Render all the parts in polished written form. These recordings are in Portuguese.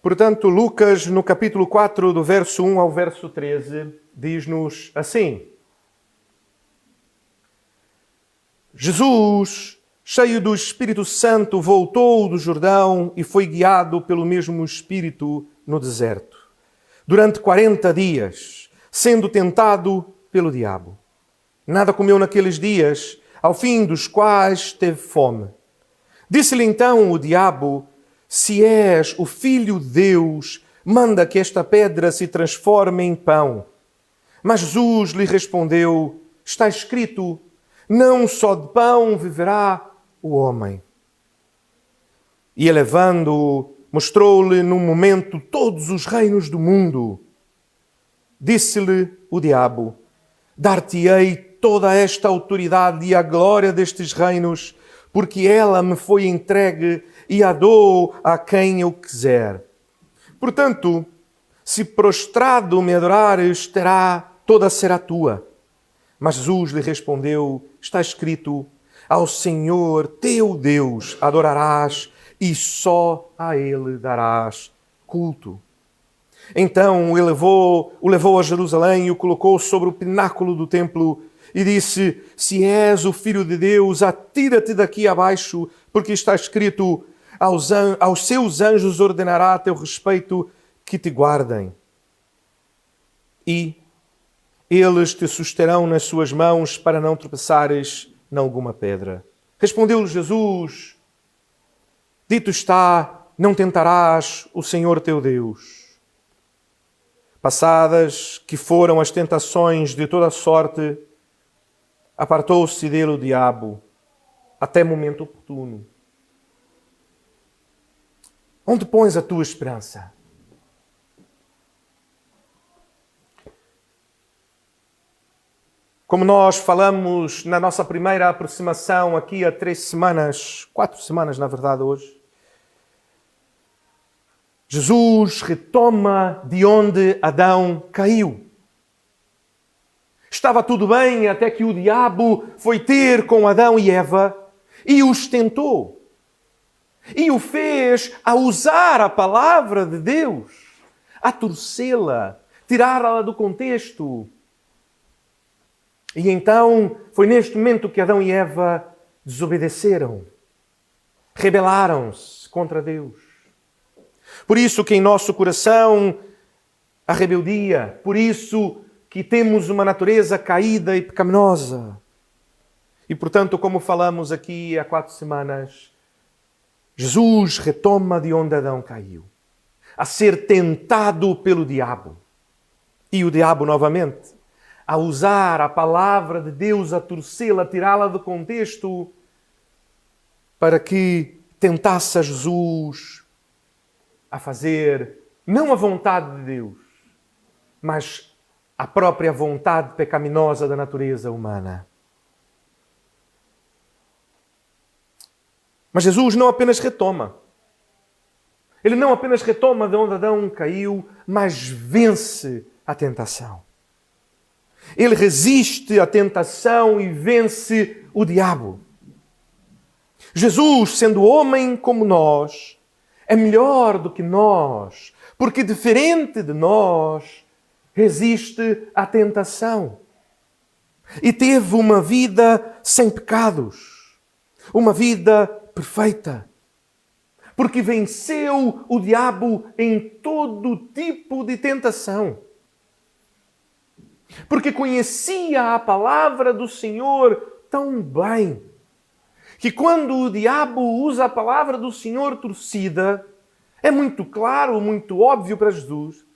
Portanto, Lucas, no capítulo 4, do verso 1 ao verso 13, diz-nos assim: Jesus, cheio do Espírito Santo, voltou do Jordão e foi guiado pelo mesmo Espírito no deserto, durante 40 dias, sendo tentado pelo diabo. Nada comeu naqueles dias, ao fim dos quais teve fome. Disse-lhe então o diabo: se és o Filho de Deus, manda que esta pedra se transforme em pão. Mas Jesus lhe respondeu: está escrito, não só de pão viverá o homem. E elevando-o, mostrou-lhe num momento todos os reinos do mundo. Disse-lhe o diabo: dar-te-ei toda esta autoridade e a glória destes reinos, porque ela me foi entregue e a dou a quem eu quiser. Portanto, se prostrado me adorares, toda será tua. Mas Jesus lhe respondeu: está escrito, ao Senhor teu Deus adorarás e só a Ele darás culto. Então o levou a Jerusalém e o colocou sobre o pináculo do templo e disse: se és o Filho de Deus, atira-te daqui abaixo, porque está escrito, aos seus anjos ordenará a teu respeito que te guardem. E eles te susterão nas suas mãos para não tropeçares em alguma pedra. Respondeu-lhe Jesus: dito está, não tentarás o Senhor teu Deus. Passadas que foram as tentações de toda sorte, apartou-se dele o diabo, até momento oportuno. Onde pões a tua esperança? Como nós falamos na nossa primeira aproximação aqui há 4 semanas na verdade hoje, Jesus retoma de onde Adão caiu. Estava tudo bem até que o diabo foi ter com Adão e Eva e os tentou. E o fez a usar a palavra de Deus, a torcê-la, tirá-la do contexto. E então foi neste momento que Adão e Eva desobedeceram, rebelaram-se contra Deus. Por isso que em nosso coração a rebeldia, por isso que temos uma natureza caída e pecaminosa. E portanto, como falamos aqui há 4 semanas, Jesus retoma de onde Adão caiu, a ser tentado pelo diabo. E o diabo novamente, a usar a palavra de Deus, a torcê-la, a tirá-la do contexto, para que tentasse a Jesus a fazer não a vontade de Deus, mas a própria vontade pecaminosa da natureza humana. Mas Jesus não apenas retoma. Ele não apenas retoma de onde Adão caiu, mas vence a tentação. Ele resiste à tentação e vence o diabo. Jesus, sendo homem como nós, é melhor do que nós, porque diferente de nós, resiste à tentação. E teve uma vida sem pecados, uma vida perfeita, porque venceu o diabo em todo tipo de tentação. Porque conhecia a palavra do Senhor tão bem, que quando o diabo usa a palavra do Senhor torcida, é muito claro, muito óbvio para Jesus.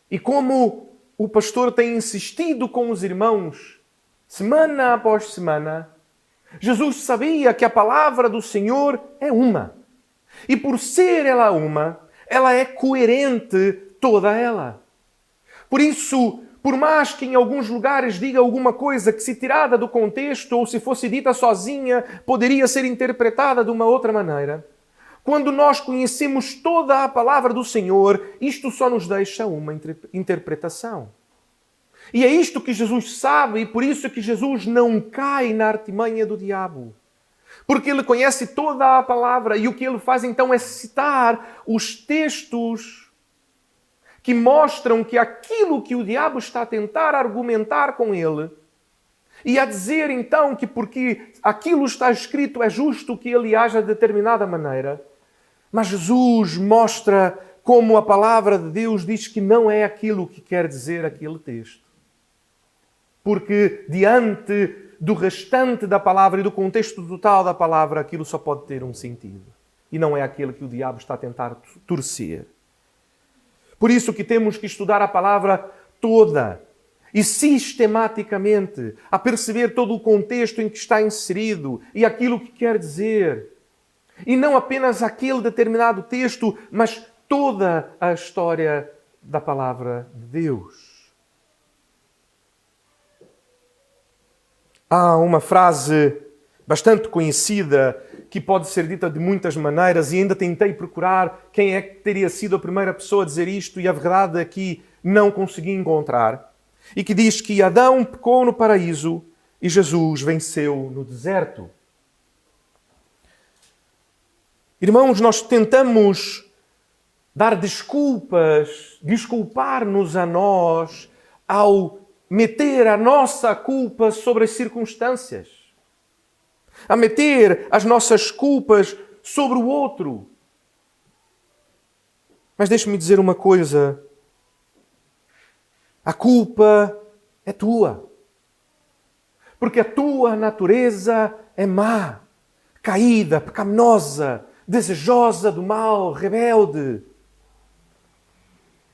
E como o pastor tem insistido com os irmãos, semana após semana, Jesus sabia que a palavra do Senhor é uma. E por ser ela uma, ela é coerente toda ela. Por isso, por mais que em alguns lugares diga alguma coisa que, se tirada do contexto ou se fosse dita sozinha, poderia ser interpretada de uma outra maneira, quando nós conhecemos toda a palavra do Senhor, isto só nos deixa uma interpretação. E é isto que Jesus sabe e por isso que Jesus não cai na artimanha do diabo. Porque ele conhece toda a palavra e o que ele faz então é citar os textos que mostram que aquilo que o diabo está a tentar argumentar com ele e a dizer então que porque aquilo está escrito é justo que ele haja de determinada maneira. Mas Jesus mostra como a palavra de Deus diz que não é aquilo que quer dizer aquele texto. Porque diante do restante da palavra e do contexto total da palavra, aquilo só pode ter um sentido. E não é aquele que o diabo está a tentar torcer. Por isso que temos que estudar a palavra toda e sistematicamente, a perceber todo o contexto em que está inserido e aquilo que quer dizer. E não apenas aquele determinado texto, mas toda a história da palavra de Deus. Há uma frase bastante conhecida que pode ser dita de muitas maneiras e ainda tentei procurar quem é que teria sido a primeira pessoa a dizer isto e a verdade é que não consegui encontrar. E que diz que Adão pecou no paraíso e Jesus venceu no deserto. Irmãos, nós tentamos dar desculpar-nos a nós ao meter a nossa culpa sobre as circunstâncias. A meter as nossas culpas sobre o outro. Mas deixe-me dizer uma coisa. A culpa é tua. Porque a tua natureza é má, caída, pecaminosa, desejosa do mal, rebelde.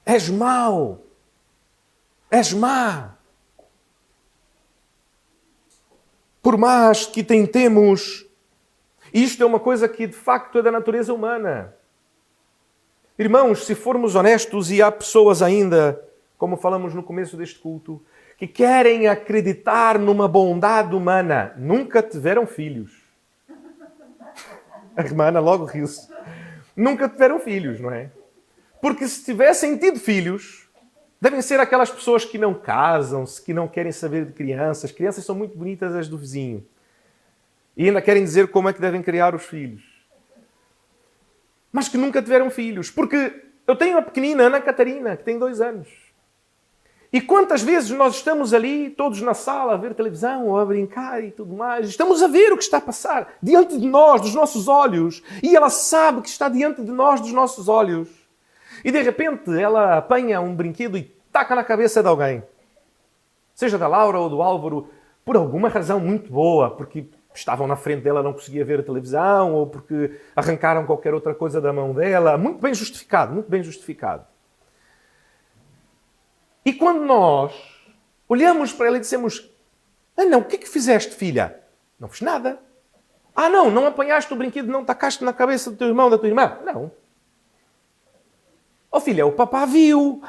És mau. És má. Por mais que tentemos, isto é uma coisa que de facto é da natureza humana. Irmãos, se formos honestos, e há pessoas ainda, como falamos no começo deste culto, que querem acreditar numa bondade humana, nunca tiveram filhos. A irmã Ana logo riu-se. Nunca tiveram filhos, não é? Porque se tivessem tido filhos, devem ser aquelas pessoas que não casam-se, que não querem saber de crianças. Crianças são muito bonitas as do vizinho. E ainda querem dizer como é que devem criar os filhos. Mas que nunca tiveram filhos. Porque eu tenho uma pequenina, Ana Catarina, que tem 2 anos. E quantas vezes nós estamos ali, todos na sala, a ver televisão, ou a brincar e tudo mais. Estamos a ver o que está a passar diante de nós, dos nossos olhos. E ela sabe que está diante de nós, dos nossos olhos. E de repente ela apanha um brinquedo e taca na cabeça de alguém. Seja da Laura ou do Álvaro, por alguma razão muito boa, porque estavam na frente dela, não conseguia ver a televisão, ou porque arrancaram qualquer outra coisa da mão dela. Muito bem justificado, muito bem justificado. E quando nós olhamos para ela e dissemos: Ana, o que é que fizeste, filha? Não fiz nada. Ah, não apanhaste o brinquedo, não tacaste na cabeça do teu irmão, da tua irmã? Não. Oh filha, o papá viu.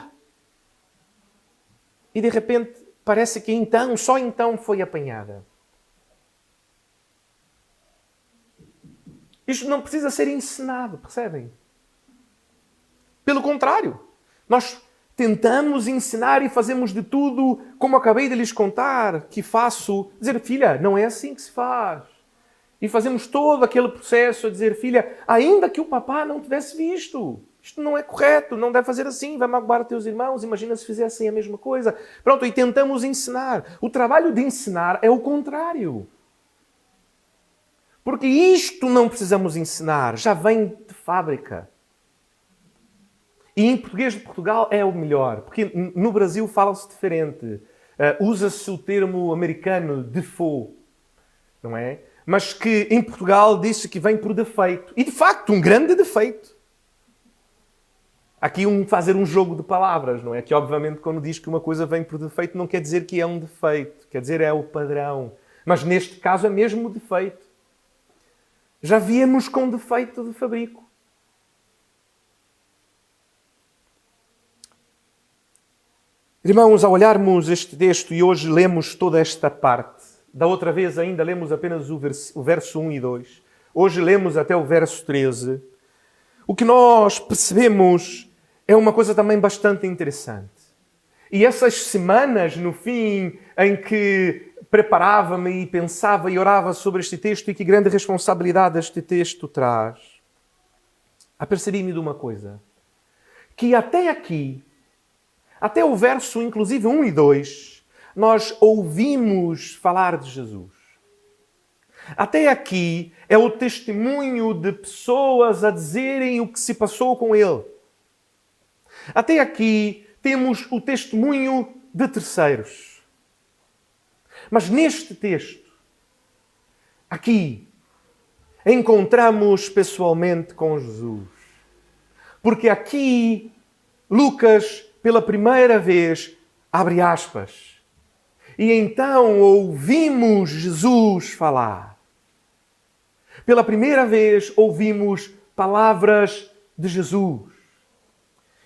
E de repente parece que então, só então foi apanhada. Isto não precisa ser ensinado, percebem? Pelo contrário, nós tentamos ensinar e fazemos de tudo, como acabei de lhes contar, que faço. Dizer, filha, não é assim que se faz. E fazemos todo aquele processo a dizer, filha, ainda que o papá não tivesse visto, isto não é correto, não deve fazer assim, vai magoar os teus irmãos, imagina se fizessem a mesma coisa. Pronto, e tentamos ensinar. O trabalho de ensinar é o contrário. Porque isto não precisamos ensinar, já vem de fábrica. E em português de Portugal é o melhor, porque no Brasil fala-se diferente. Usa-se o termo americano default, não é? Mas que em Portugal disse que vem por defeito. E de facto, um grande defeito. Aqui fazer um jogo de palavras, não é? Que obviamente quando diz que uma coisa vem por defeito não quer dizer que é um defeito, quer dizer é o padrão. Mas neste caso é mesmo o defeito. Já viemos com defeito de fabrico. Irmãos, ao olharmos este texto e hoje lemos toda esta parte, da outra vez ainda lemos apenas o verso 1 e 2, hoje lemos até o verso 13, o que nós percebemos é uma coisa também bastante interessante. E essas semanas, no fim, em que preparava-me e pensava e orava sobre este texto e que grande responsabilidade este texto traz, apercebi-me de uma coisa. Que até aqui, até o verso inclusive 1 e 2, nós ouvimos falar de Jesus. Até aqui é o testemunho de pessoas a dizerem o que se passou com ele. Até aqui temos o testemunho de terceiros. Mas neste texto, aqui, encontramos pessoalmente com Jesus. Porque aqui, Lucas, pela primeira vez, abre aspas. E então ouvimos Jesus falar. Pela primeira vez ouvimos palavras de Jesus.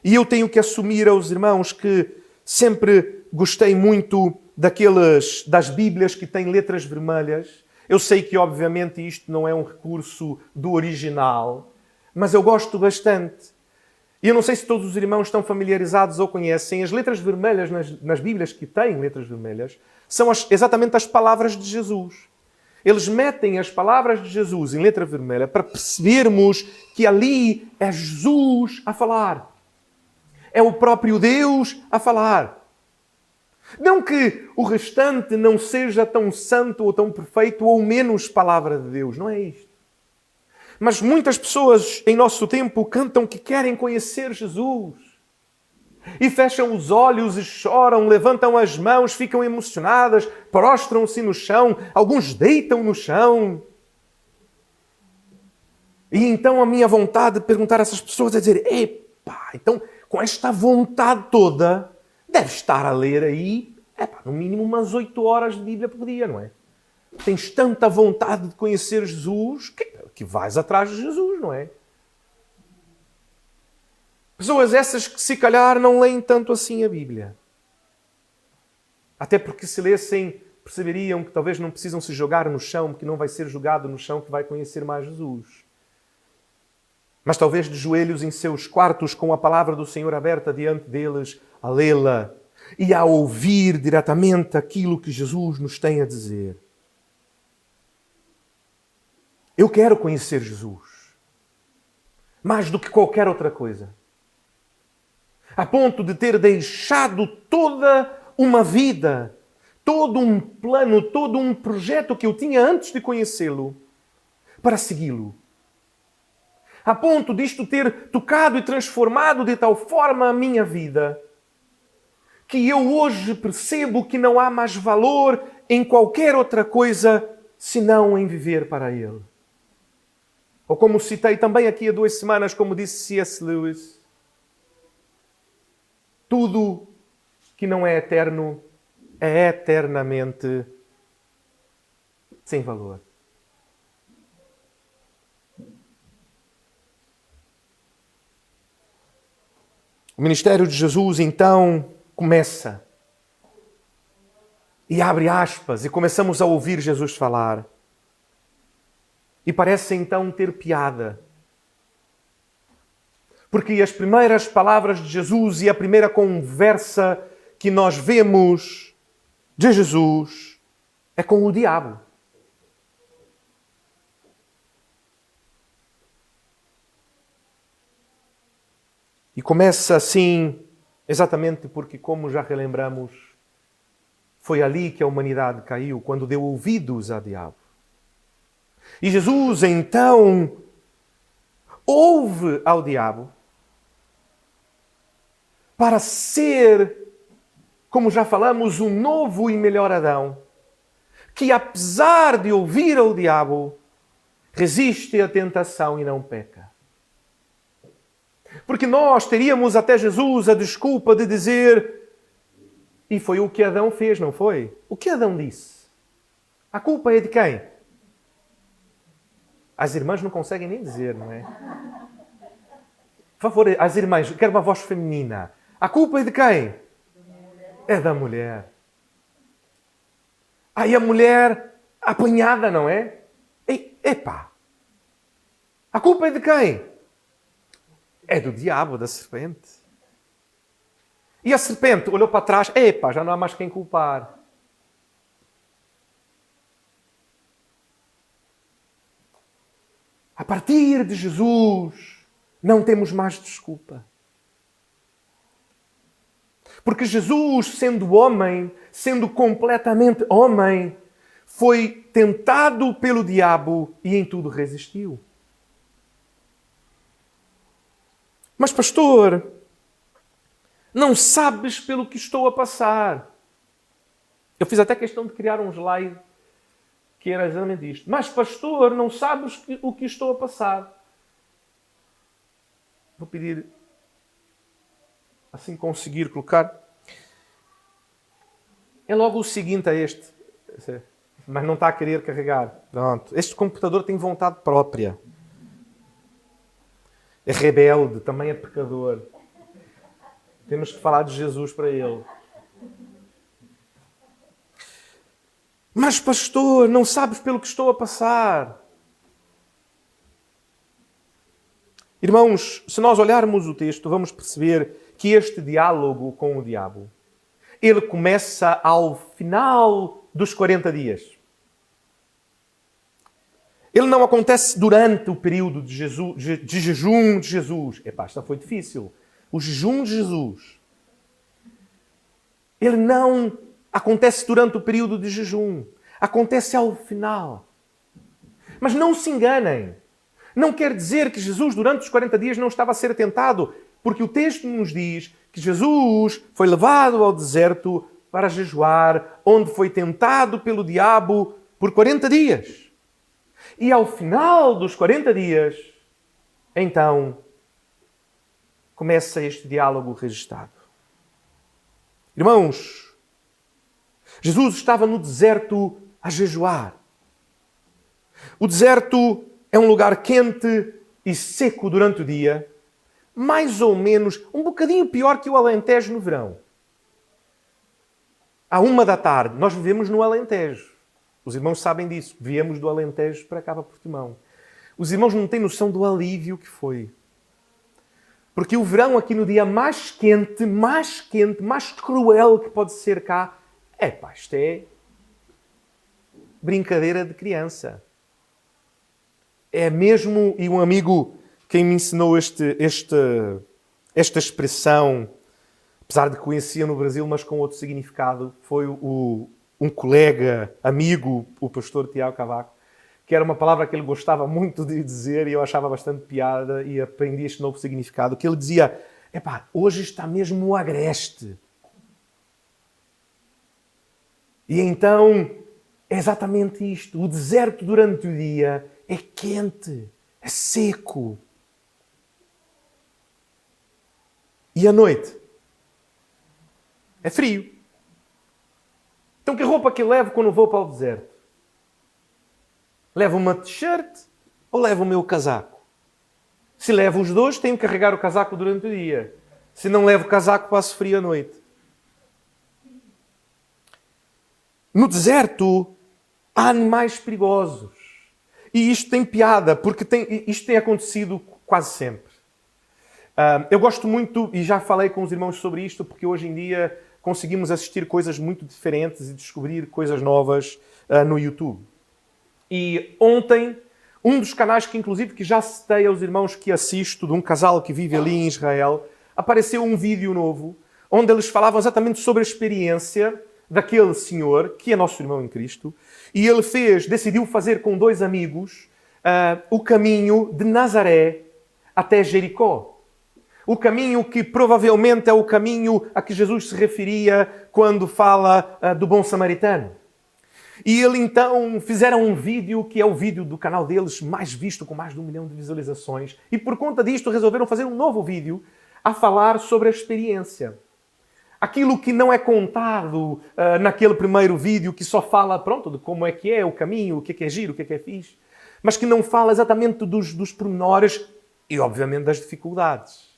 E eu tenho que assumir aos irmãos que sempre gostei muito das Bíblias que têm letras vermelhas. Eu sei que, obviamente, isto não é um recurso do original, mas eu gosto bastante. E eu não sei se todos os irmãos estão familiarizados ou conhecem. As letras vermelhas nas Bíblias que têm letras vermelhas são exatamente as palavras de Jesus. Eles metem as palavras de Jesus em letra vermelha para percebermos que ali é Jesus a falar. É o próprio Deus a falar. Não que o restante não seja tão santo ou tão perfeito ou menos palavra de Deus. Não é isto. Mas muitas pessoas em nosso tempo cantam que querem conhecer Jesus. E fecham os olhos e choram, levantam as mãos, ficam emocionadas, prostram-se no chão, alguns deitam no chão. E então a minha vontade de perguntar a essas pessoas é dizer: epá, então com esta vontade toda, deve estar a ler aí, no mínimo umas 8 horas de Bíblia por dia, não é? Tens tanta vontade de conhecer Jesus que vais atrás de Jesus, não é? Pessoas essas que se calhar não leem tanto assim a Bíblia. Até porque se lessem, perceberiam que talvez não precisam se jogar no chão, porque não vai ser jogado no chão que vai conhecer mais Jesus. Mas talvez de joelhos em seus quartos, com a palavra do Senhor aberta diante deles, a lê-la e a ouvir diretamente aquilo que Jesus nos tem a dizer. Eu quero conhecer Jesus. Mais do que qualquer outra coisa. A ponto de ter deixado toda uma vida, todo um plano, todo um projeto que eu tinha antes de conhecê-lo, para segui-lo. A ponto disto ter tocado e transformado de tal forma a minha vida, que eu hoje percebo que não há mais valor em qualquer outra coisa senão em viver para Ele. Ou como citei também aqui há 2 semanas, como disse C.S. Lewis, tudo que não é eterno é eternamente sem valor. O ministério de Jesus, então, começa. E abre aspas, e começamos a ouvir Jesus falar. E parece então ter piada. Porque as primeiras palavras de Jesus e a primeira conversa que nós vemos de Jesus é com o diabo. E começa assim, exatamente porque, como já relembramos, foi ali que a humanidade caiu, quando deu ouvidos ao diabo. E Jesus, então, ouve ao diabo para ser, como já falamos, um novo e melhor Adão, que apesar de ouvir ao diabo, resiste à tentação e não peca. Porque nós teríamos até Jesus a desculpa de dizer: e foi o que Adão fez, não foi? O que Adão disse? A culpa é de quem? As irmãs não conseguem nem dizer, não é? Por favor, as irmãs, quero uma voz feminina. A culpa é de quem? É da mulher. Aí a mulher apanhada, não é? Epá! A culpa é de quem? É do diabo, da serpente. E a serpente olhou para trás. Epá, já não há mais quem culpar. partir de Jesus, não temos mais desculpa. Porque Jesus, sendo homem, sendo completamente homem, foi tentado pelo diabo e em tudo resistiu. Mas, pastor, não sabes pelo que estou a passar. Eu fiz até questão de criar um slide que era exatamente isto. Mas, pastor, não sabes o que estou a passar. Vou pedir, assim conseguir colocar. É logo o seguinte a este. Mas não está a querer carregar. Pronto. Este computador tem vontade própria. É rebelde, também é pecador. Temos que falar de Jesus para ele. Mas, pastor, não sabes pelo que estou a passar. Irmãos, se nós olharmos o texto, vamos perceber que este diálogo com o diabo, ele começa ao final dos 40 dias. Ele não acontece durante o período de jejum de Jesus. Epá, esta foi difícil. O jejum de Jesus. Ele não acontece durante o período de jejum. Acontece ao final. Mas não se enganem. Não quer dizer que Jesus, durante os 40 dias, não estava a ser tentado. Porque o texto nos diz que Jesus foi levado ao deserto para jejuar, onde foi tentado pelo diabo por 40 dias. E ao final dos 40 dias, então, começa este diálogo registado. Irmãos, Jesus estava no deserto a jejuar. O deserto é um lugar quente e seco durante o dia, mais ou menos um bocadinho pior que o Alentejo no verão. À 13h, nós vivemos no Alentejo. Os irmãos sabem disso. Viemos do Alentejo para cá, para Portimão. Os irmãos não têm noção do alívio que foi. Porque o verão aqui no dia mais quente, mais cruel que pode ser cá, isto é brincadeira de criança. É mesmo, e um amigo quem me ensinou esta expressão, apesar de que conhecia no Brasil, mas com outro significado, foi um colega, amigo, o pastor Tiago Cavaco, que era uma palavra que ele gostava muito de dizer e eu achava bastante piada e aprendi este novo significado, que ele dizia, hoje está mesmo agreste. E então, é exatamente isto. O deserto durante o dia é quente, é seco. E à noite é frio. Então que roupa que eu levo quando vou para o deserto? Levo uma t-shirt ou levo o meu casaco? Se levo os dois, tenho que carregar o casaco durante o dia. Se não levo o casaco, passo frio à noite. No deserto, há animais perigosos. E isto tem piada, porque isto tem acontecido quase sempre. Eu gosto muito, e já falei com os irmãos sobre isto, porque hoje em dia conseguimos assistir coisas muito diferentes e descobrir coisas novas no YouTube. E ontem, um dos canais que inclusive que já citei aos irmãos que assisto, de um casal que vive ali em Israel, apareceu um vídeo novo, onde eles falavam exatamente sobre a experiência daquele senhor, que é nosso irmão em Cristo, e ele decidiu fazer com 2 amigos o caminho de Nazaré até Jericó. O caminho que provavelmente é o caminho a que Jesus se referia quando fala do bom samaritano. E ele então fizeram um vídeo que é o vídeo do canal deles mais visto, com mais de 1 milhão de visualizações. E por conta disto resolveram fazer um novo vídeo a falar sobre a experiência. Aquilo que não é contado naquele primeiro vídeo, que só fala, de como é que é o caminho, o que é giro, o que é fixe, mas que não fala exatamente dos pormenores e, obviamente, das dificuldades.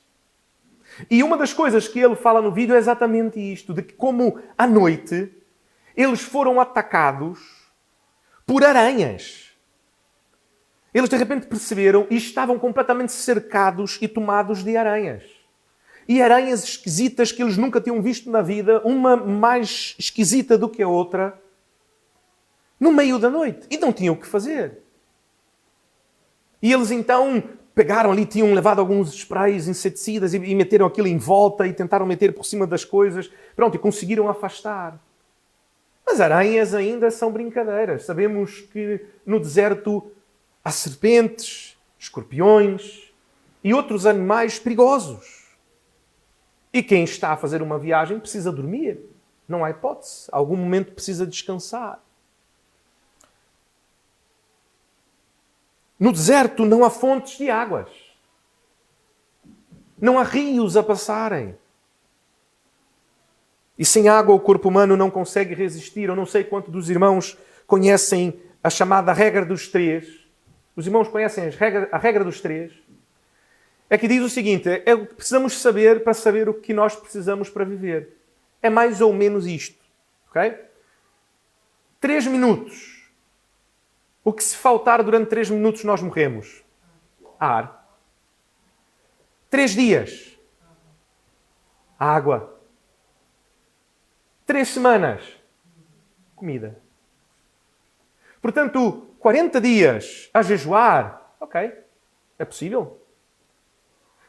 E uma das coisas que ele fala no vídeo é exatamente isto, de que como à noite eles foram atacados por aranhas. Eles de repente perceberam e estavam completamente cercados e tomados de aranhas. E aranhas esquisitas que eles nunca tinham visto na vida, uma mais esquisita do que a outra, no meio da noite. E não tinham o que fazer. E eles então pegaram ali, tinham levado alguns sprays inseticidas e meteram aquilo em volta e tentaram meter por cima das coisas. Pronto, e conseguiram afastar. Mas aranhas ainda são brincadeiras. Sabemos que no deserto há serpentes, escorpiões e outros animais perigosos. E quem está a fazer uma viagem precisa dormir. Não há hipótese. A algum momento precisa descansar. No deserto não há fontes de águas. Não há rios a passarem. E sem água o corpo humano não consegue resistir. Eu não sei quantos dos irmãos conhecem a chamada regra dos três. Os irmãos conhecem a regra dos três? É que diz o seguinte, é o que precisamos saber para saber o que nós precisamos para viver. É mais ou menos isto. Ok? 3 minutos. O que se faltar durante 3 minutos nós morremos? Ar. 3 dias. Água. 3 semanas. Comida. Portanto, 40 dias a jejuar, ok, é possível.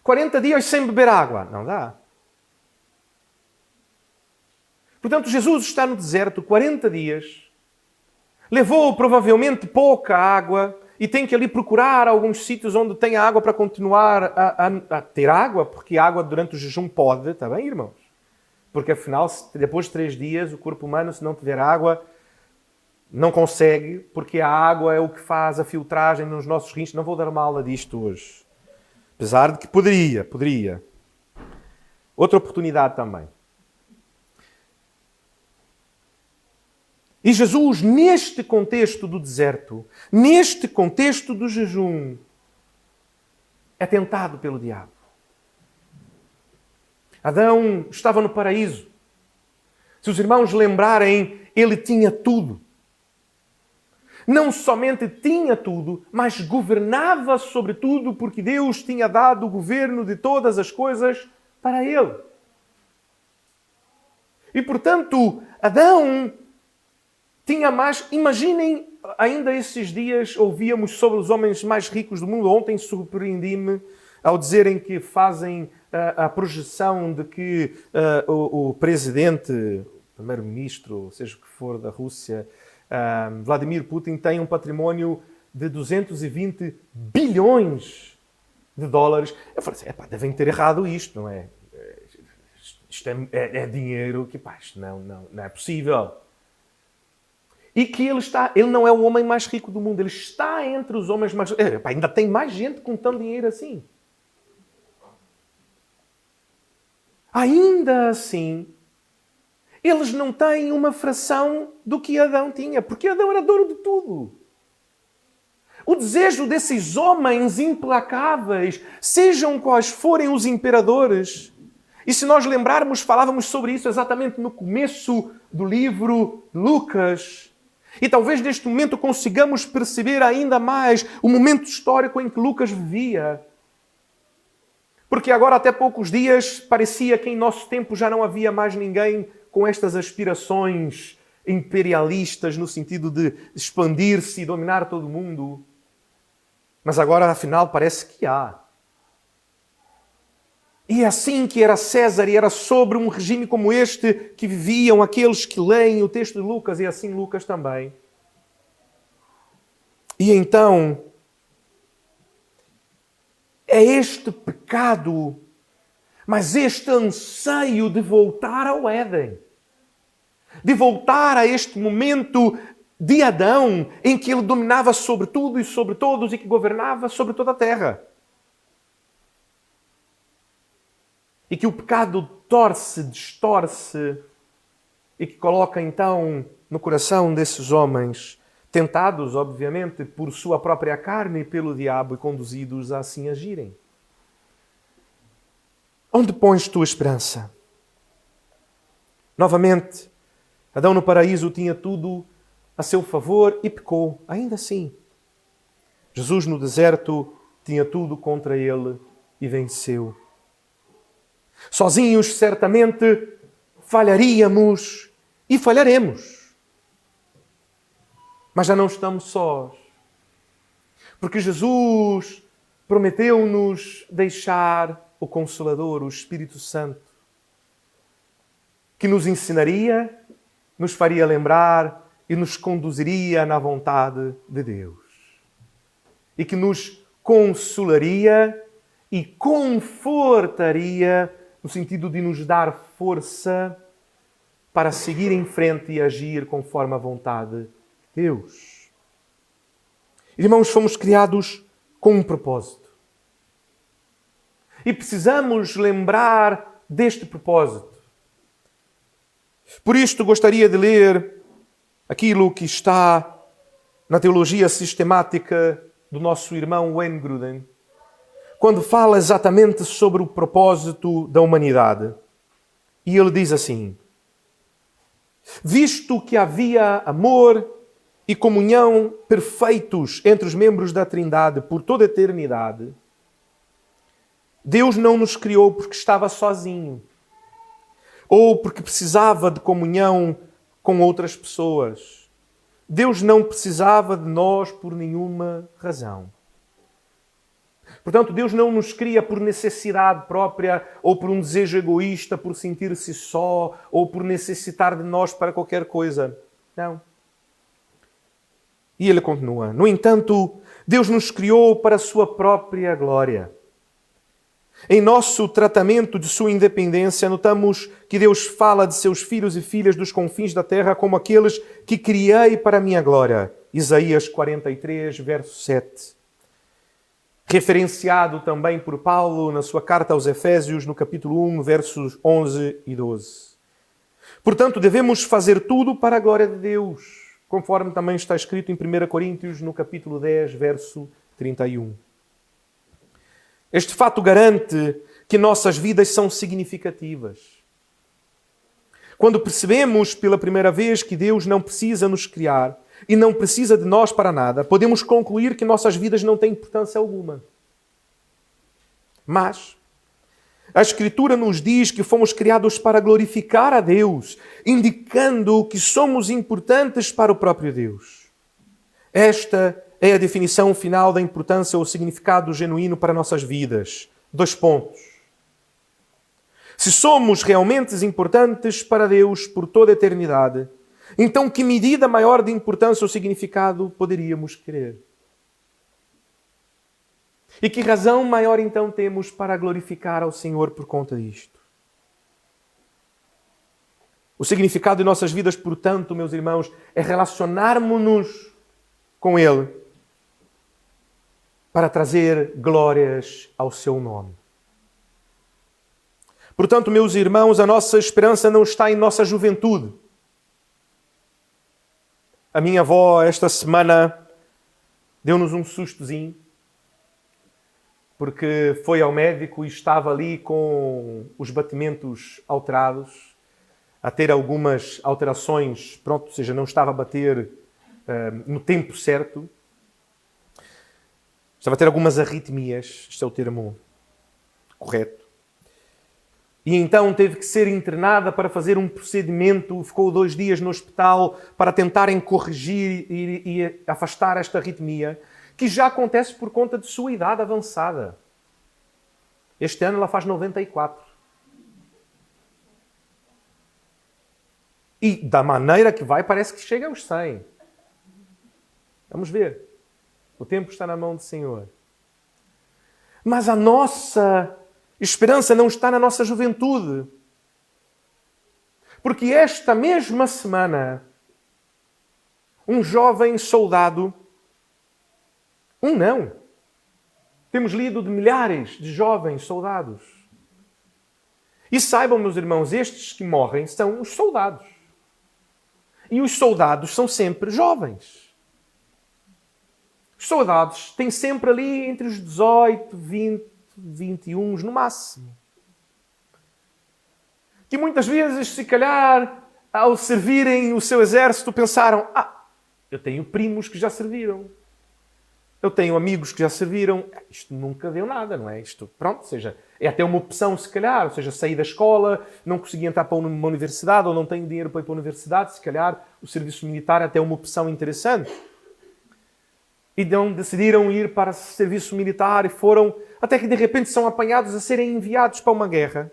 40 dias sem beber água, não dá. Portanto, Jesus está no deserto 40 dias, levou provavelmente pouca água e tem que ali procurar alguns sítios onde tem água para continuar a ter água, porque a água durante o jejum pode, está bem, irmãos? Porque afinal, depois de 3 dias, o corpo humano, se não tiver água, não consegue, porque a água é o que faz a filtragem nos nossos rins. Não vou dar uma aula disto hoje. Apesar de que poderia. Outra oportunidade também. E Jesus, neste contexto do deserto, neste contexto do jejum, é tentado pelo diabo. Adão estava no paraíso. Se os irmãos lembrarem, ele tinha tudo. Não somente tinha tudo, mas governava sobre tudo, porque Deus tinha dado o governo de todas as coisas para ele. E, portanto, Adão tinha mais... Imaginem, ainda esses dias ouvíamos sobre os homens mais ricos do mundo. Ontem surpreendi-me ao dizerem que fazem a projeção de que o presidente, o primeiro-ministro, seja o que for, da Rússia, Vladimir Putin, tem um património de 220 bilhões de dólares. Eu falei assim, devem ter errado isto, não é? Isto é dinheiro que, isto não é possível. E que ele não é o homem mais rico do mundo, ele está entre os homens mais ricos. Ainda tem mais gente com tanto dinheiro assim. Ainda assim, eles não têm uma fração do que Adão tinha, porque Adão era dono de tudo. O desejo desses homens implacáveis, sejam quais forem os imperadores, e se nós lembrarmos, falávamos sobre isso exatamente no começo do livro Lucas, e talvez neste momento consigamos perceber ainda mais o momento histórico em que Lucas vivia. Porque agora, até poucos dias, parecia que em nosso tempo já não havia mais ninguém com estas aspirações imperialistas no sentido de expandir-se e dominar todo o mundo. Mas agora, afinal, parece que há. E é assim que era César, e era sobre um regime como este que viviam aqueles que leem o texto de Lucas, e assim Lucas também. E então, é este pecado, mas este anseio de voltar ao Éden, de voltar a este momento de Adão, em que ele dominava sobre tudo e sobre todos e que governava sobre toda a terra. E que o pecado torce, distorce e que coloca então no coração desses homens, tentados, obviamente, por sua própria carne e pelo diabo e conduzidos a assim agirem. Onde pões tua esperança? Novamente, Adão no paraíso tinha tudo a seu favor e pecou, ainda assim. Jesus no deserto tinha tudo contra ele e venceu. Sozinhos, certamente, falharíamos e falharemos. Mas já não estamos sós. Porque Jesus prometeu-nos deixar o Consolador, o Espírito Santo, que nos ensinaria, nos faria lembrar e nos conduziria na vontade de Deus. E que nos consolaria e confortaria no sentido de nos dar força para seguir em frente e agir conforme a vontade de Deus. Irmãos, fomos criados com um propósito. E precisamos lembrar deste propósito. Por isto, gostaria de ler aquilo que está na teologia sistemática do nosso irmão Wayne Grudem, quando fala exatamente sobre o propósito da humanidade. E ele diz assim: visto que havia amor e comunhão perfeitos entre os membros da Trindade por toda a eternidade, Deus não nos criou porque estava sozinho ou porque precisava de comunhão com outras pessoas. Deus não precisava de nós por nenhuma razão. Portanto, Deus não nos cria por necessidade própria ou por um desejo egoísta, por sentir-se só ou por necessitar de nós para qualquer coisa. Não. E ele continua: no entanto, Deus nos criou para a sua própria glória. Em nosso tratamento de sua independência, notamos que Deus fala de seus filhos e filhas dos confins da terra como aqueles que criei para a minha glória. Isaías 43, verso 7. Referenciado também por Paulo na sua carta aos Efésios, no capítulo 1, versos 11 e 12. Portanto, devemos fazer tudo para a glória de Deus, conforme também está escrito em 1 Coríntios, no capítulo 10, verso 31. Este fato garante que nossas vidas são significativas. Quando percebemos pela primeira vez que Deus não precisa nos criar e não precisa de nós para nada, podemos concluir que nossas vidas não têm importância alguma. Mas a Escritura nos diz que fomos criados para glorificar a Deus, indicando que somos importantes para o próprio Deus. Esta é a definição final da importância ou significado genuíno para nossas vidas. 2 pontos. Se somos realmente importantes para Deus por toda a eternidade, então que medida maior de importância ou significado poderíamos querer? E que razão maior então temos para glorificar ao Senhor por conta disto? O significado de nossas vidas, portanto, meus irmãos, é relacionarmos-nos com Ele para trazer glórias ao seu nome. Portanto, meus irmãos, a nossa esperança não está em nossa juventude. A minha avó, esta semana, deu-nos um sustozinho, porque foi ao médico e estava ali com os batimentos alterados, a ter algumas alterações, pronto, ou seja, não estava a bater no tempo certo. Estava a ter algumas arritmias, este é o termo correto. E então teve que ser internada para fazer um procedimento, ficou 2 dias no hospital para tentarem corrigir e afastar esta arritmia, que já acontece por conta de sua idade avançada. Este ano ela faz 94. E da maneira que vai, parece que chega aos 100. Vamos ver. O tempo está na mão do Senhor. Mas a nossa esperança não está na nossa juventude. Porque esta mesma semana, um jovem soldado, temos lido de milhares de jovens soldados. E saibam, meus irmãos, estes que morrem são os soldados. E os soldados são sempre jovens. Os soldados têm sempre ali entre os 18, 20, 21 no máximo. Que muitas vezes, se calhar, ao servirem o seu exército, pensaram: eu tenho primos que já serviram. Eu tenho amigos que já serviram. Isto nunca deu nada, não é? Isto, pronto, ou seja, é até uma opção, se calhar. Ou seja, saí da escola, não consegui entrar para uma universidade ou não tenho dinheiro para ir para a universidade, se calhar o serviço militar é até uma opção interessante. e não decidiram ir para serviço militar e foram, até que de repente são apanhados a serem enviados para uma guerra,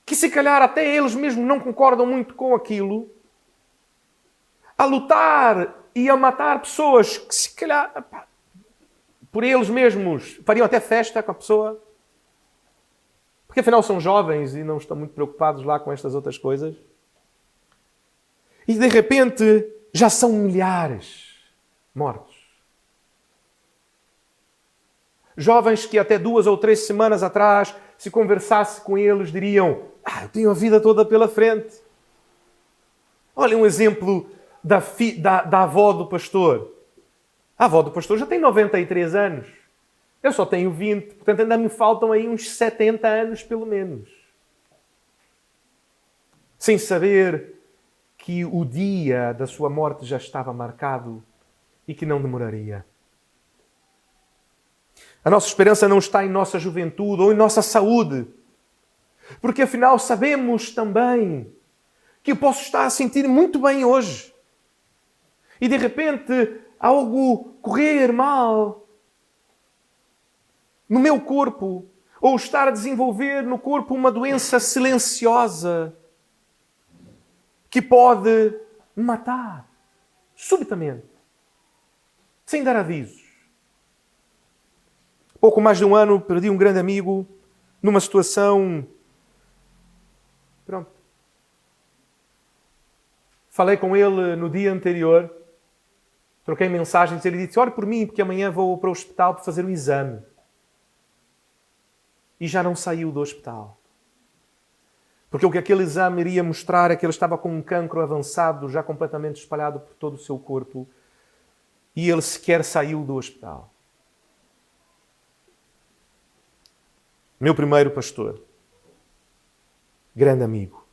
que se calhar até eles mesmos não concordam muito com aquilo, a lutar e a matar pessoas que se calhar por eles mesmos fariam até festa com a pessoa, porque afinal são jovens e não estão muito preocupados lá com estas outras coisas. E de repente já são milhares mortos. Jovens que até 2 ou 3 semanas atrás, se conversasse com eles, diriam: eu tenho a vida toda pela frente. Olha um exemplo da avó do pastor. A avó do pastor já tem 93 anos. Eu só tenho 20, portanto ainda me faltam aí uns 70 anos pelo menos. Sem saber que o dia da sua morte já estava marcado e que não demoraria. A nossa esperança não está em nossa juventude ou em nossa saúde. Porque afinal sabemos também que eu posso estar a sentir muito bem hoje. E de repente algo correr mal no meu corpo, ou estar a desenvolver no corpo uma doença silenciosa que pode me matar subitamente, sem dar avisos. Pouco mais de um ano perdi um grande amigo numa situação... Pronto. Falei com ele no dia anterior, troquei mensagens e ele disse: ore por mim, porque amanhã vou para o hospital para fazer um exame. E já não saiu do hospital. Porque o que aquele exame iria mostrar é que ele estava com um cancro avançado, já completamente espalhado por todo o seu corpo. E ele sequer saiu do hospital. Meu primeiro pastor. Grande amigo.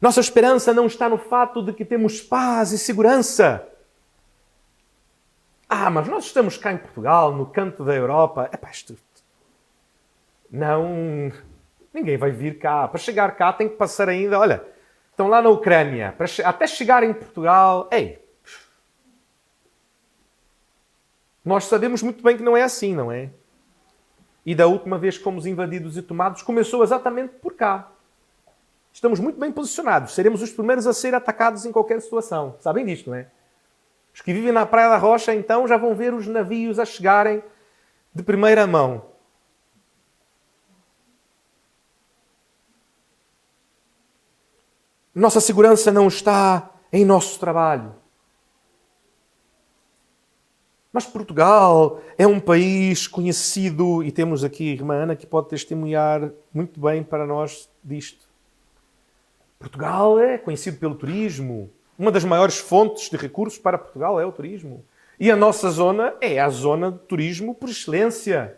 Nossa esperança não está no fato de que temos paz e segurança. Mas nós estamos cá em Portugal, no canto da Europa. Não, ninguém vai vir cá. Para chegar cá tem que passar ainda, olha, estão lá na Ucrânia. Até chegar em Portugal, nós sabemos muito bem que não é assim, não é? E da última vez que fomos invadidos e tomados, começou exatamente por cá. Estamos muito bem posicionados. Seremos os primeiros a ser atacados em qualquer situação. Sabem disto, não é? Os que vivem na Praia da Rocha, então, já vão ver os navios a chegarem de primeira mão. Nossa segurança não está em nosso trabalho. Mas Portugal é um país conhecido, e temos aqui a irmã Ana que pode testemunhar muito bem para nós disto. Portugal é conhecido pelo turismo. Uma das maiores fontes de recursos para Portugal é o turismo. E a nossa zona é a zona de turismo por excelência,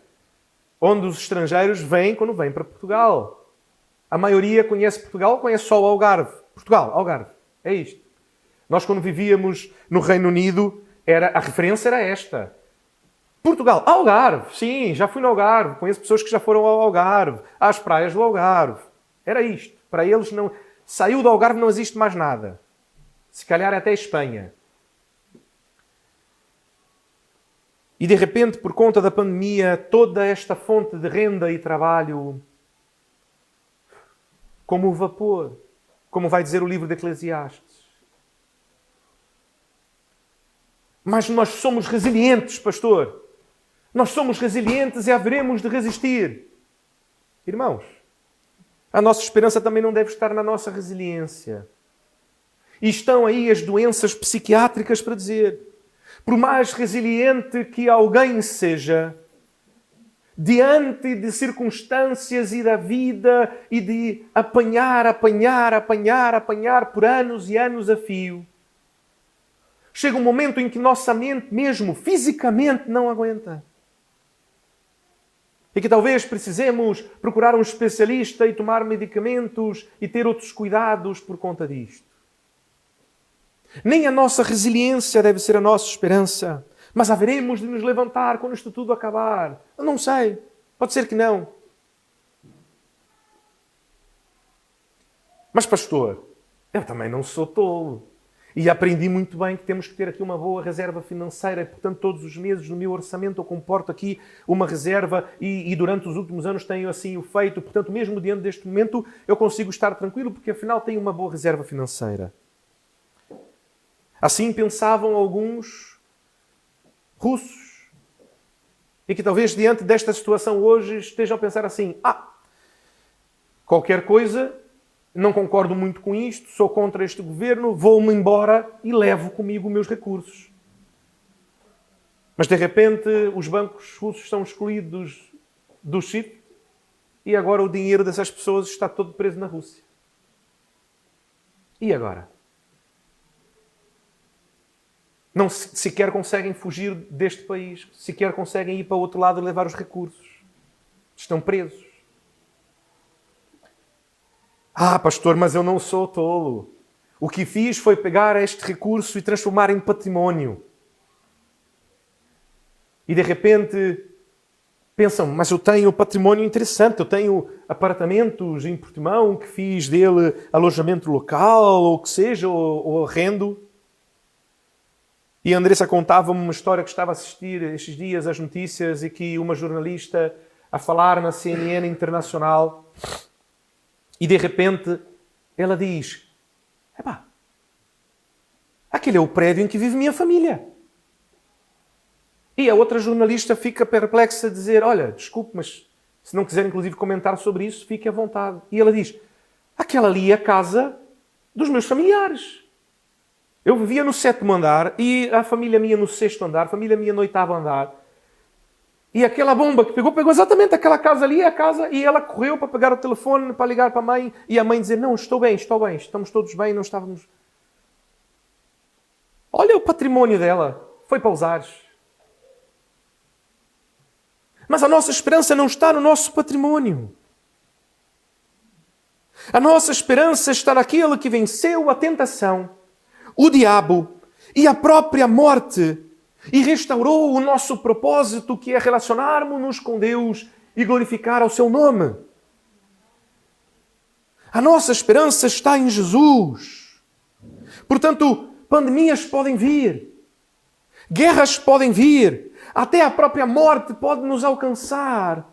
onde os estrangeiros vêm quando vêm para Portugal. A maioria conhece Portugal, conhece só o Algarve. Portugal, Algarve. É isto. Nós, quando vivíamos no Reino Unido, a referência era esta. Portugal, Algarve. Sim, já fui no Algarve. Conheço pessoas que já foram ao Algarve, às praias do Algarve. Era isto. Para eles, não saiu do Algarve, não existe mais nada. Se calhar até Espanha. E de repente, por conta da pandemia, toda esta fonte de renda e trabalho, como o vapor, como vai dizer o livro de Eclesiastes. Mas nós somos resilientes, pastor. Nós somos resilientes e haveremos de resistir. Irmãos, a nossa esperança também não deve estar na nossa resiliência. E estão aí as doenças psiquiátricas para dizer: por mais resiliente que alguém seja, diante de circunstâncias e da vida e de apanhar por anos e anos a fio, chega um momento em que nossa mente mesmo, fisicamente, não aguenta. E que talvez precisemos procurar um especialista e tomar medicamentos e ter outros cuidados por conta disto. Nem a nossa resiliência deve ser a nossa esperança. Mas haveremos de nos levantar quando isto tudo acabar. Eu não sei. Pode ser que não. Mas pastor, eu também não sou tolo. E aprendi muito bem que temos que ter aqui uma boa reserva financeira. Portanto, todos os meses no meu orçamento eu comporto aqui uma reserva e durante os últimos anos tenho assim o feito. Portanto, mesmo diante deste momento, eu consigo estar tranquilo porque afinal tenho uma boa reserva financeira. Assim pensavam alguns russos. E que talvez diante desta situação hoje estejam a pensar assim: qualquer coisa, não concordo muito com isto, sou contra este governo, vou-me embora e levo comigo meus recursos. Mas de repente os bancos russos são excluídos do SWIFT e agora o dinheiro dessas pessoas está todo preso na Rússia. E agora? Não sequer conseguem fugir deste país, sequer conseguem ir para o outro lado e levar os recursos. Estão presos. Pastor, mas eu não sou tolo. O que fiz foi pegar este recurso e transformar em património. E de repente pensam, mas eu tenho património interessante, eu tenho apartamentos em Portimão que fiz dele alojamento local, ou o que seja, ou arrendo. E a Andressa contava-me uma história que estava a assistir estes dias às notícias e que uma jornalista a falar na CNN Internacional. E de repente ela diz, aquele é o prédio em que vive minha família. E a outra jornalista fica perplexa a dizer, olha, desculpe, mas se não quiser inclusive comentar sobre isso, fique à vontade. E ela diz, aquela ali é a casa dos meus familiares. Eu vivia no 7º andar e a família minha no 6º andar, a família minha no 8º andar. E aquela bomba que pegou exatamente aquela casa ali, é a casa, e ela correu para pegar o telefone, para ligar para a mãe, e a mãe dizer, não, estou bem, estamos todos bem, não estávamos... Olha o património dela, foi para os ares. Mas a nossa esperança não está no nosso património. A nossa esperança está naquele que venceu a tentação, o diabo e a própria morte, e restaurou o nosso propósito, que é relacionarmos-nos com Deus e glorificar ao seu nome. A nossa esperança está em Jesus. Portanto, pandemias podem vir, guerras podem vir, até a própria morte pode nos alcançar.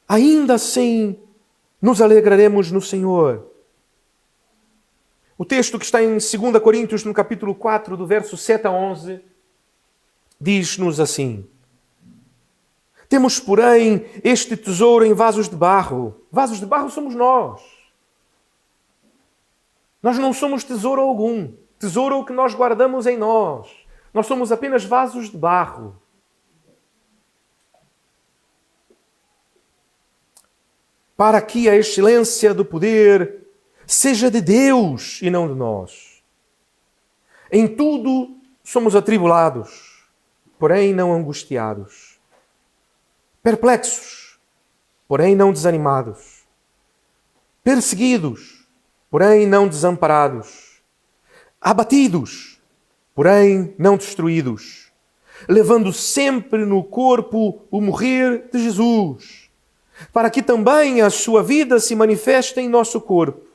Ainda assim, nos alegraremos no Senhor. O texto que está em 2 Coríntios, no capítulo 4, do verso 7 a 11, diz-nos assim: temos, porém, este tesouro em vasos de barro. Vasos de barro somos nós. Nós não somos tesouro algum. Tesouro é o que nós guardamos em nós. Nós somos apenas vasos de barro. Para que a excelência do poder seja de Deus e não de nós. Em tudo somos atribulados, porém não angustiados. Perplexos, porém não desanimados. Perseguidos, porém não desamparados. Abatidos, porém não destruídos. Levando sempre no corpo o morrer de Jesus, para que também a sua vida se manifeste em nosso corpo.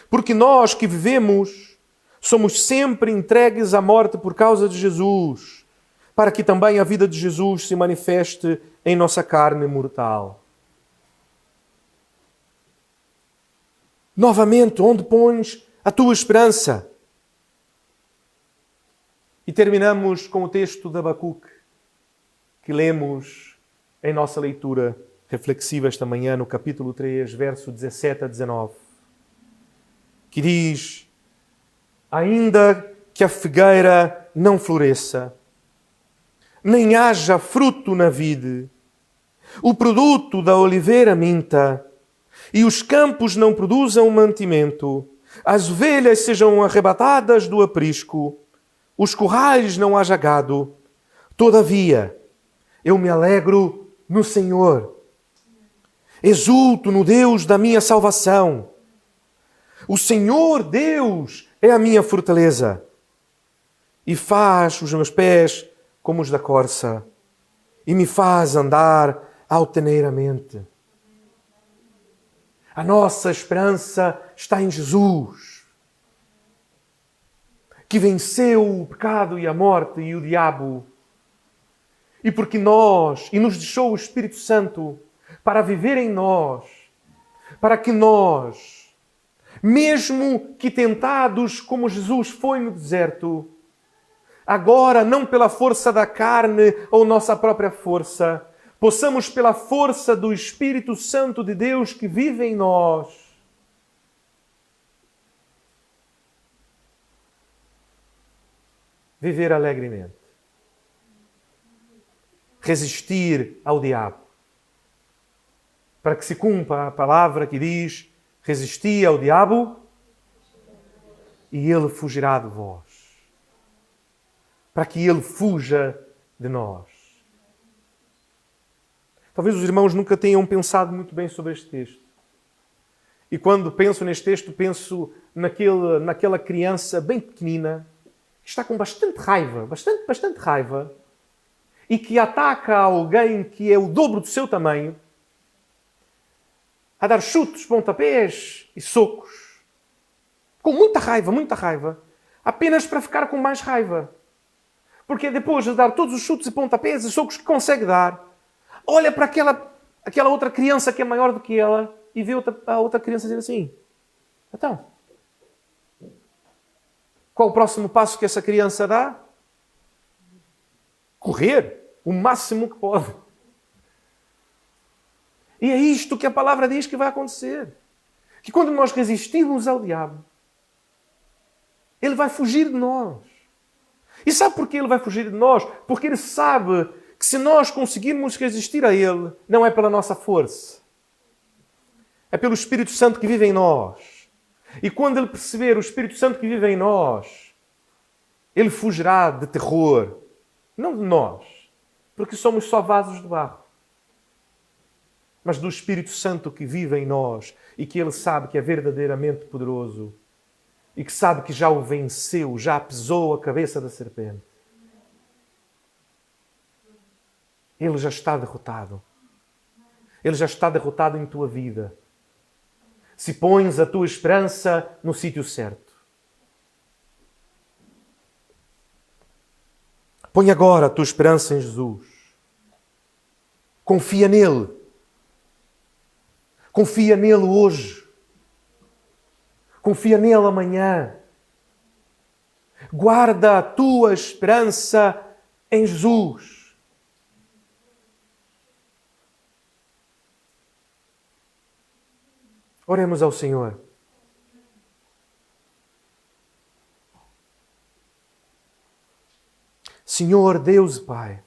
Porque nós que vivemos somos sempre entregues à morte por causa de Jesus, para que também a vida de Jesus se manifeste em nossa carne mortal. Novamente, onde pões a tua esperança? E terminamos com o texto de Abacuque, que lemos em nossa leitura reflexiva esta manhã, no capítulo 3, verso 17 a 19. Que diz, ainda que a figueira não floresça, nem haja fruto na vide, o produto da oliveira minta, e os campos não produzam mantimento, as ovelhas sejam arrebatadas do aprisco, os currais não haja gado, todavia eu me alegro no Senhor, exulto no Deus da minha salvação. O Senhor Deus é a minha fortaleza e faz os meus pés como os da corça e me faz andar altaneiramente. A nossa esperança está em Jesus. que venceu o pecado e a morte e o diabo, e porque nós, e nos deixou o Espírito Santo para viver em nós, para que nós, mesmo que tentados como Jesus foi no deserto, agora não pela força da carne ou nossa própria força, possamos pela força do Espírito Santo de Deus que vive em nós, viver alegremente. Resistir ao diabo. Para que se cumpra a palavra que diz: resisti ao diabo e ele fugirá de vós. Para que ele fuja de nós. Talvez os irmãos nunca tenham pensado muito bem sobre este texto. E quando penso neste texto, penso naquela criança bem pequenina que está com bastante raiva, bastante raiva, e que ataca alguém que é o dobro do seu tamanho, a dar chutes, pontapés e socos, com muita raiva, apenas para ficar com mais raiva. Porque depois de dar todos os chutes e pontapés e socos que consegue dar, olha para aquela outra criança que é maior do que ela e vê a outra criança dizer assim: então, qual o próximo passo que essa criança dá? Correr o máximo que pode. E é isto que a palavra diz que vai acontecer. Que quando nós resistirmos ao diabo, ele vai fugir de nós. E sabe porquê ele vai fugir de nós? Porque ele sabe que se nós conseguirmos resistir a ele, não é pela nossa força. É pelo Espírito Santo que vive em nós. E quando ele perceber o Espírito Santo que vive em nós, ele fugirá de terror. Não de nós, porque somos só vasos de barro. Mas do Espírito Santo que vive em nós e que ele sabe que é verdadeiramente poderoso e que sabe que já o venceu, já pesou a cabeça da serpente. Ele já está derrotado. Ele já está derrotado em tua vida. Se pões a tua esperança no sítio certo. Põe agora a tua esperança em Jesus. Confia nele. Confia nele hoje. Confia nele amanhã. Guarda a tua esperança em Jesus. Oremos ao Senhor. Senhor Deus e Pai,